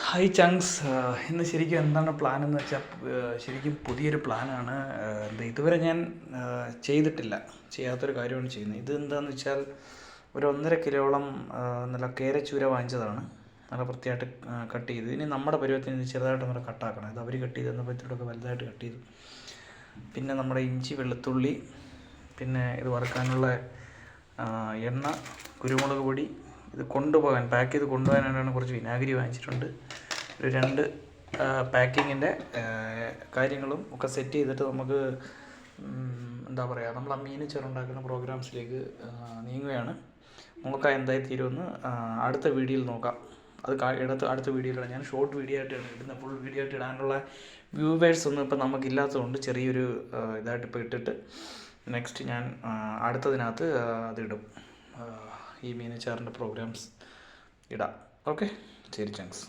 Hi ചങ്സ്. ഇന്ന് ശരിക്കും എന്താണ് പ്ലാൻ എന്ന് വെച്ചാൽ ശരിക്കും പുതിയൊരു പ്ലാനാണ്. ഇതുവരെ ഞാൻ ചെയ്യാത്തൊരു കാര്യമാണ് ചെയ്യുന്നത്. ഇത് എന്താണെന്ന് വെച്ചാൽ ഒരു 1.5 കിലോളം നല്ല കേരച്ചൂര വാങ്ങിച്ചതാണ്. നല്ല വൃത്തിയായിട്ട് കട്ട് ചെയ്ത്, ഇനി നമ്മുടെ പരുവത്തിന് ചെറുതായിട്ട് നമ്മൾ കട്ടാക്കണം. ഇത് അവർ കട്ട് ചെയ്ത് തന്നപ്പോഴത്തേക്കൊക്കെ വലുതായിട്ട് കട്ട് ചെയ്തു. പിന്നെ നമ്മുടെ ഇഞ്ചി, വെളുത്തുള്ളി, പിന്നെ ഇത് വറുക്കാനുള്ള എണ്ണ, കുരുമുളക് പൊടി, ഇത് കൊണ്ടുപോകാൻ പാക്ക് ചെയ്ത് കൊണ്ടുപോകാനായിട്ടാണ് കുറച്ച് വിനാഗിരി വാങ്ങിച്ചിട്ടുണ്ട്. ഒരു 2 പാക്കിങ്ങിൻ്റെ കാര്യങ്ങളും ഒക്കെ സെറ്റ് ചെയ്തിട്ട് നമുക്ക് എന്താ പറയുക, നമ്മൾ ആ മീൻ ചേർന്നുണ്ടാക്കുന്ന പ്രോഗ്രാംസിലേക്ക് നീങ്ങുകയാണ്. നോക്കാം എന്തായി തീരുമെന്ന് അടുത്ത വീഡിയോയിൽ നോക്കാം. അത് അടുത്ത വീഡിയോയിലാണ്. ഞാൻ ഷോർട്ട് വീഡിയോ ആയിട്ടാണ് ഇടുന്നത്. ഫുൾ വീഡിയോ ആയിട്ട് ഇടാനുള്ള വ്യൂവേഴ്സ് ഒന്നും ഇപ്പം നമുക്കില്ലാത്തതുകൊണ്ട് ചെറിയൊരു ഇതായിട്ട് ഇപ്പോൾ ഇട്ടിട്ട് നെക്സ്റ്റ് ഞാൻ അടുത്തതിനകത്ത് അതിടും. ഈ മീനച്ചാറിൻ്റെ പ്രോഗ്രാംസ് ഇടാം. ഓക്കെ, ശരി, താങ്ക്സ്.